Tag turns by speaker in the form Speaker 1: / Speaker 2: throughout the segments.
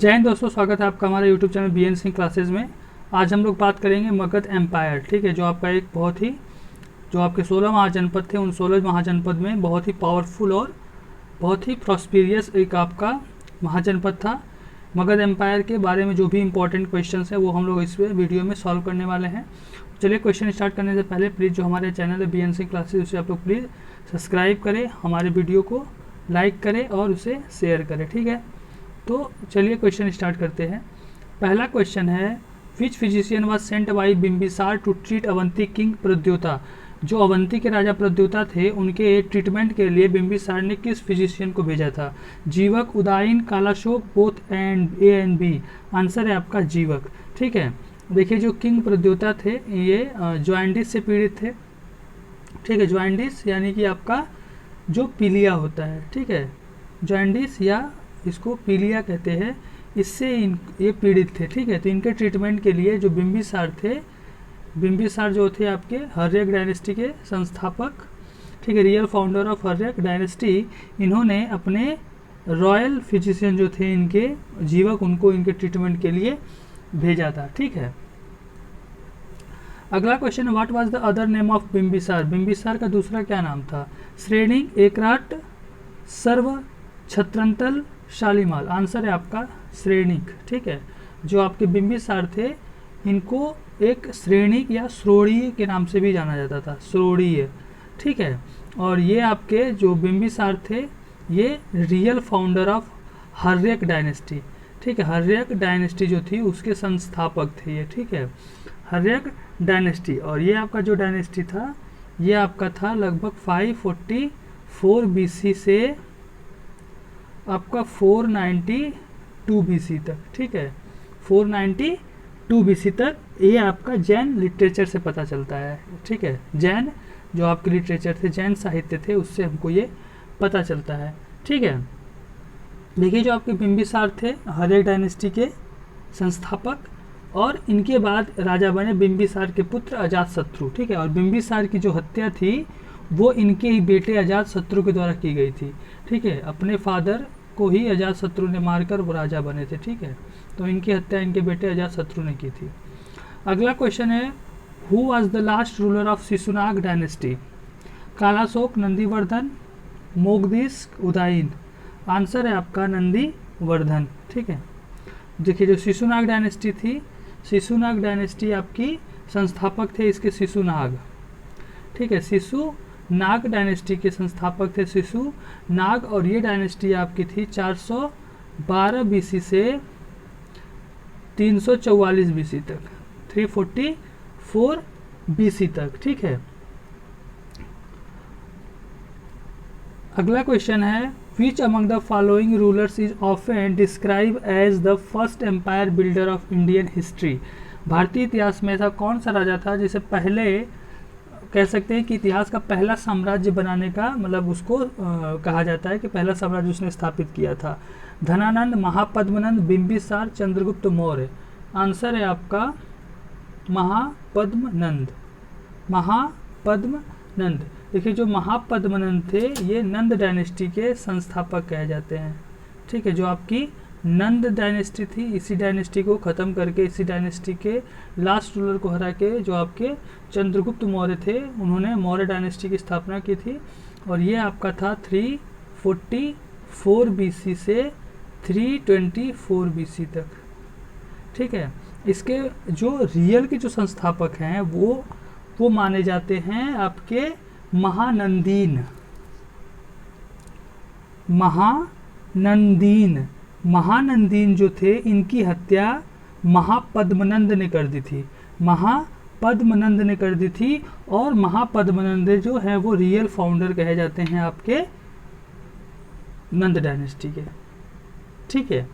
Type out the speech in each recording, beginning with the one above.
Speaker 1: जय हिंद दोस्तों, स्वागत है आपका हमारे YouTube channel B N Singh classes में। आज हम लोग बात करेंगे मगध एम्पायर। ठीक है, जो आपका एक बहुत ही जो आपके 16 महाजनपद थे, उन 16 महाजनपद में बहुत ही पावरफुल और बहुत ही प्रॉस्पेरियस एक आपका महाजनपद था। मगध एम्पायर के बारे में जो भी इंपॉर्टेंट क्वेश्चन है वो हम लोग इस वीडियो में सॉल्व करने वाले हैं। चलिए, क्वेश्चन स्टार्ट करने से पहले प्लीज़ जो हमारे चैनल है बी एन सिंह क्लासेज, उसे आप लोग प्लीज़ सब्सक्राइब करें, हमारे वीडियो को लाइक करें और उसे शेयर करें। ठीक है, तो चलिए क्वेश्चन स्टार्ट करते हैं। पहला क्वेश्चन है, which physician was sent by Bimbisara to treat Avanti king Pradyota. जो अवंती के राजा प्रद्योता थे, उनके ट्रीटमेंट के लिए बिम्बिसार ने किस फिजिशियन को भेजा था? Jivaka, Udayan, Kalashoka, both and A and B. Answer है आपका जीवक। ठीक है, देखिए जो किंग प्रद्योता थे ये जॉइंडिस से पीड़ित थे। ठीक है, जॉइंडिस यानी कि आपका जो पीलिया होता है। ठीक है, जॉइंडिस या इसको पीलिया कहते हैं, इससे ये पीड़ित थे। ठीक है, तो इनके ट्रीटमेंट के लिए जो बिम्बिसार थे, बिम्बिसार जो थे आपके हर्यक डायनेस्टी के संस्थापक, ठीक है, real founder of Haryanka dynasty, इन्होंने अपने रॉयल फिजिशियन जो थे इनके जीवक, उनको इनके ट्रीटमेंट के लिए भेजा था। ठीक है, अगला question, what was the other name of Bimbisara. Bimbisara का दूसरा क्या नाम था? श्रेणिक, एकराट, सर्व, छत्रंतल, शालीमाल। आंसर है आपका श्रेणिक। ठीक है, जो आपके बिम्बिसार थे इनको एक श्रेणिक या श्रोणीय के नाम से भी जाना जाता था, श्रोणीय। ठीक है, और ये आपके जो बिम्बिसार थे ये real founder of Haryanka dynasty. ठीक है, हर्यक डायनेस्टी जो थी उसके संस्थापक थे ये। ठीक है, हर्यक डायनेस्टी, और ये आपका जो डायनेस्टी था ये आपका था लगभग 544 बीसी से आपका 492 बीसी तक। ठीक है, 492 बीसी तक ये आपका जैन लिटरेचर से पता चलता है। ठीक है, जैन जो आपके लिटरेचर थे, जैन साहित्य थे, उससे हमको ये पता चलता है। ठीक है, देखिए जो आपके बिम्बिसार थे हर्यक डायनेस्टी के संस्थापक, और इनके बाद राजा बने बिम्बिसार के पुत्र अजातशत्रु। ठीक है, और बिम्बिसार की जो हत्या थी वो इनके ही बेटे अजातशत्रु के द्वारा की गई थी। ठीक है, अपने फादर को ही अजातशत्रु ने मारकर वो राजा बने थे। ठीक है, तो इनकी हत्या इनके बेटे अजातशत्रु ने की थी। अगला क्वेश्चन है, who was the last ruler of Shishunaga dynasty. Kalashoka, Nandivardhana, Mogadhisha, Udayan. Answer है आपका नंदीवर्धन। ठीक है, देखिए जो शिशुनाग डायनेस्टी थी, शिशुनाग डायनेस्टी आपकी संस्थापक थे इसके शिशुनाग। ठीक है, शिशु नाग डायनेस्टी के संस्थापक थे शिशु नाग, और ये डायनेस्टी आपकी थी 412 बीसी से 344 बीसी तक, 344 बीसी तक। ठीक है, अगला क्वेश्चन है, which among the following rulers is often describe as the first empire builder of Indian history. भारतीय इतिहास में ऐसा कौन सा राजा था जिसे पहले कह सकते हैं कि इतिहास का पहला साम्राज्य बनाने का मतलब उसको कहा जाता है कि पहला साम्राज्य उसने स्थापित किया था? धनानंद, महापद्मनंद, बिम्बिसार, चंद्रगुप्त मौर्य। आंसर है आपका महापद्मनंद। महापद्मनंद, देखिए जो महापद्मनंद थे ये नंद डायनेस्टी के संस्थापक कहे जाते हैं। ठीक है, जो आपकी नंद डायनेस्टी थी, इसी डायनेस्टी को ख़त्म करके, इसी डायनेस्टी के लास्ट रूलर को हरा के जो आपके चंद्रगुप्त मौर्य थे, उन्होंने मौर्य डायनेस्टी की स्थापना की थी, और ये आपका था 344 बीसी से 324 बीसी तक। ठीक है, इसके जो रियल के जो संस्थापक हैं वो माने जाते हैं आपके महानंदीन। महानंदीन जो थे इनकी हत्या महापद्मनंद ने कर दी थी। महापद्मनंद ने कर दी थी, और महापद्मनंद जो है वो रियल फाउंडर कहे जाते हैं आपके नंद डायनेस्टी के। ठीक है,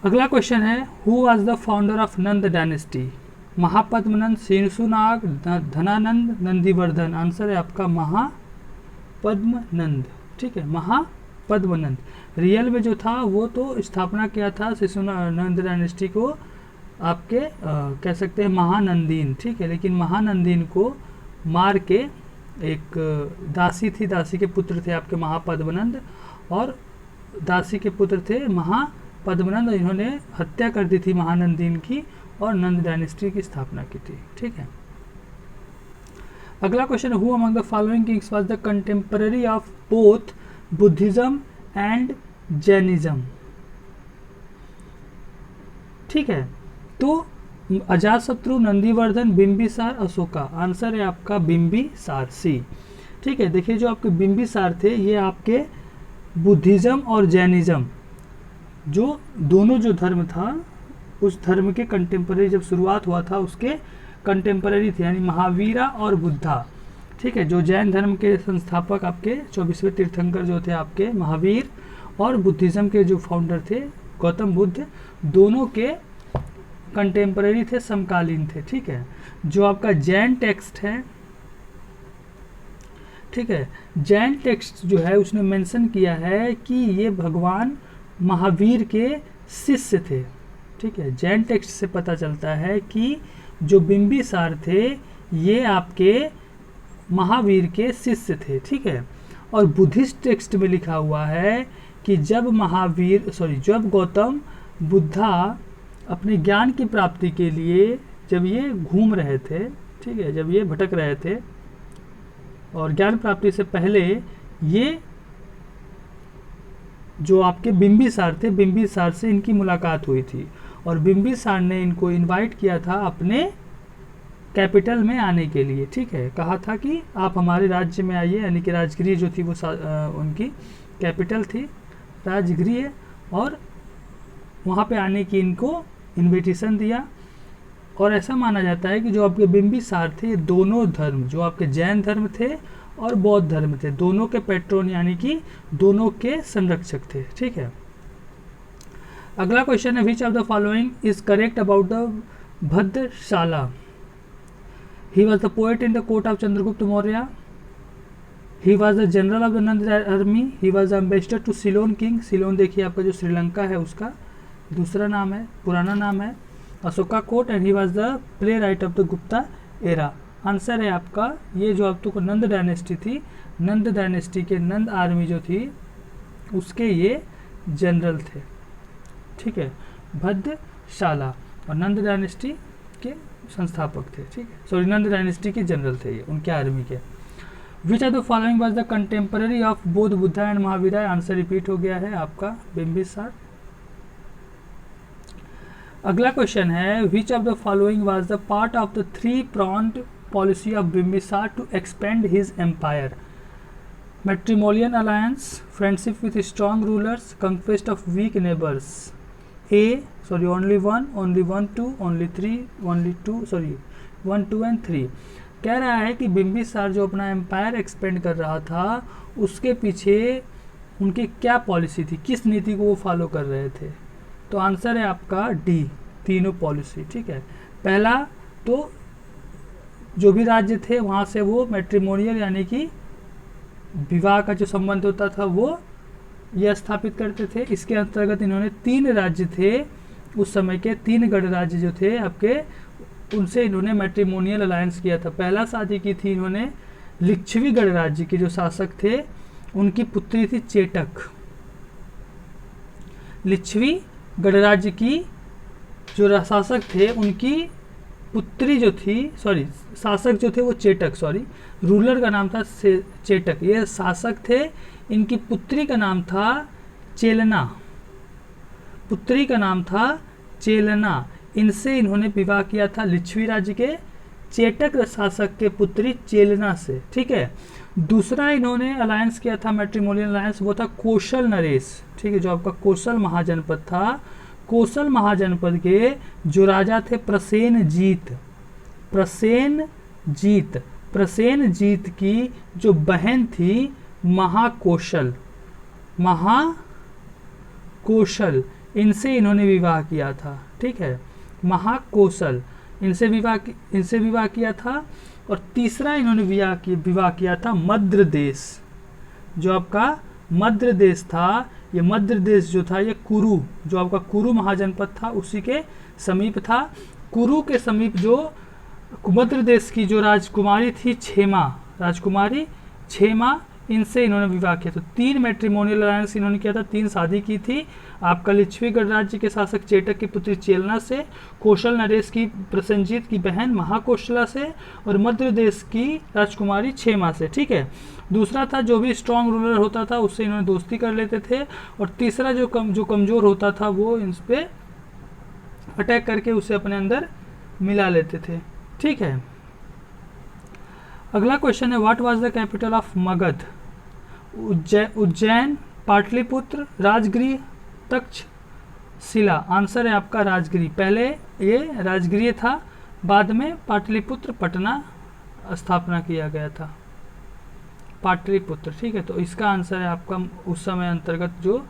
Speaker 1: अगला क्वेश्चन है, who was the founder of Nanda dynasty. Mahapadmananda, Shishunaga, Dhanananda, Nandivardhana. Answer है आपका महापद्मनंद। ठीक है, महापद्मनंद। रियल में जो था वो तो स्थापना किया था शिशुनंद डायनेस्टी को आपके कह सकते हैं महानंदीन। ठीक है, लेकिन महानंदीन को मार के एक दासी थी, दासी के पुत्र थे आपके महापद्मनंद, और दासी के पुत्र थे पद्मनंद, इन्होंने हत्या कर दी थी महानंदीन की और नंद डायनेस्टी की स्थापना की थी। ठीक है, अगला question, who among the following Kings was the contemporary of both Buddhism and Jainism. ठीक है, तो अजातशत्रु, नंदीवर्धन, बिंबिसार, अशोका। आंसर है आपका बिंबिसार, सी। ठीक है, देखिए जो आपके बिंबिसार थे ये आपके बुद्धिज्म और जैनिज्म जो दोनों जो धर्म था उस धर्म के कंटेम्पररी, जब शुरुआत हुआ था उसके कंटेम्पररी थे, यानी महावीरा और बुद्धा। ठीक है, जो जैन धर्म के संस्थापक आपके 24वें तीर्थंकर जो थे आपके महावीर, और बुद्धिज्म के जो फाउंडर थे गौतम बुद्ध, दोनों के कंटेम्पररी थे, समकालीन थे। ठीक है, जो आपका जैन टेक्स्ट है, ठीक है, जैन टेक्स्ट जो है उसने मेंशन किया है कि ये भगवान महावीर के शिष्य थे। ठीक है, जैन टेक्स्ट से पता चलता है कि जो बिंबिसार थे ये आपके महावीर के शिष्य थे। ठीक है, और बुद्धिस्ट टेक्स्ट में लिखा हुआ है कि जब गौतम बुद्धा अपने ज्ञान की प्राप्ति के लिए जब ये घूम रहे थे, ठीक है, जब ये भटक रहे थे और ज्ञान प्राप्ति से पहले ये जो आपके बिंबिसार थे, बिंबिसार से इनकी मुलाकात हुई थी और बिंबिसार ने इनको इनवाइट किया था अपने कैपिटल में आने के लिए। ठीक है, कहा था कि आप हमारे राज्य में आइए, यानी कि राजगृह जो थी वो उनकी कैपिटल थी राजगृह, और वहाँ पे आने की इनको इनविटेशन दिया। और ऐसा माना जाता है कि जो आपके बिंबिसार थे दोनों धर्म, जो आपके जैन धर्म थे और बौद्ध धर्म थे, दोनों के पैट्रोन यानी कि दोनों के संरक्षक थे। ठीक है, अगला क्वेश्चन है, which of the following is correct about the Bhadrashala. He was the poet in the court of Chandragupta Maurya, he was the general of the Nanda army, he was the ambassador to Ceylon king. Ceylon देखिए आपका जो श्रीलंका है उसका दूसरा नाम है, पुराना नाम है अशोका कोट, and he was the playwright of the Gupta era. Answer है आपका ये जो आप तो नंद डायनेस्टी थी, नंद डायनेस्टी के नंद आर्मी जो थी उसके ये जनरल थे। ठीक है, भद्रशाला, और नंद डायनेस्टी के संस्थापक थे। ठीक है, सॉरी, नंद डायनेस्टी के जनरल थे ये, उनके आर्मी के। Which are the following was the contemporary of Bodh Buddha and Mahavira. Answer repeat हो गया है आपका बिंबिसार। अगला क्वेश्चन है, which of the following was the part of the 3-pronged policy of Bimbisara to expand his empire. Matrimonial alliance, friendship with strong rulers, conquest of weak neighbours. only 1, only 1, 2, only 3, only 2, 1, 2 and 3। कह रहा है कि बिंबिसार जो अपना empire expand कर रहा था उसके पीछे उनकी क्या पॉलिसी थी, किस नीति को वो फॉलो कर रहे थे। तो आंसर है आपका डी, तीनों पॉलिसी। ठीक है, पहला तो जो भी राज्य थे वहाँ से वो मैट्रिमोनियल यानी कि विवाह का जो संबंध होता था वो ये स्थापित करते थे। इसके अंतर्गत इन्होंने 3 राज्य थे उस समय के, 3 गढ़ राज्य जो थे आपके, उनसे इन्होंने मैट्रिमोनियल अलायंस किया था। पहला शादी की थी इन्होंने लिच्छवी गढ़ राज्य के जो शासक थे उनकी पुत्री थी चेटक। लिच्छवी गढ़ राज्य की जो शासक थे उनकी पुत्री जो थी, शासक जो थे वो चेटक, रूलर का नाम था चेटक, ये शासक थे। इनकी पुत्री का नाम था चेलना, पुत्री का नाम था चेलना। इनसे इन्होंने विवाह किया था लिच्छवी राज्य के चेटक शासक के पुत्री चेलना से। ठीक है, दूसरा इन्होंने अलायंस किया था मैट्रिमोनियल अलायंस, वो था कोशल नरेश। ठीक है, जो आपका कोशल महाजनपद था, कोशल महाजनपद के जो राजा थे प्रसेनजीत की जो बहन थी महाकोशल, इनसे इन्होंने विवाह किया था। ठीक है, महाकोशल, इनसे विवाह किया था। और तीसरा इन्होंने विवाह किया था मद्र देश, जो आपका मद्र देश था। ये मद्र देश जो था ये कुरु, जो आपका कुरु महाजनपद था उसी के समीप था। कुरु के समीप जो मद्र देश की जो राजकुमारी थी क्षेमा, इनसे इन्होंने विवाह किया। तो 3 मैट्रिमोनियल अलायंस इन्होंने किया था, 3 शादी की थी। आपका लिच्छवी गणराज्य के शासक चेटक की पुत्री चेलना से, कौशल नरेश की प्रसेनजीत की बहन महाकौशला से, और मध्य देश की राजकुमारी क्षेमा से। ठीक है, दूसरा था जो भी स्ट्रांग रूलर होता था उससे इन्होंने दोस्ती कर लेते थे, और तीसरा जो कमज़ोर होता था वो इन पे अटैक करके उसे अपने अंदर मिला लेते थे। ठीक है, अगला क्वेश्चन है what was the capital of Magadha? Ujjain, Pataliputra, Rajgriha, Taxila. Answer है आपका राजगृह। पहले ये राजगृह था, बाद में पाटलिपुत्र पटना स्थापना किया गया था, पाटलिपुत्र। ठीक है, तो इसका आंसर है आपका उस समय अंतर्गत जो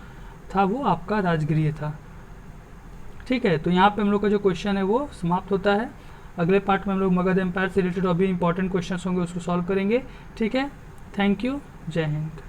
Speaker 1: था वो आपका राजगृह था। ठीक है, तो यहाँ पे हम लोग का जो क्वेश्चन है वो समाप्त होता है। अगले पार्ट में हम लोग मगध एम्पायर से रिलेटेड और भी इंपॉर्टेंट क्वेश्चंस होंगे उसको सॉल्व करेंगे। ठीक है, थैंक यू, जय हिंद।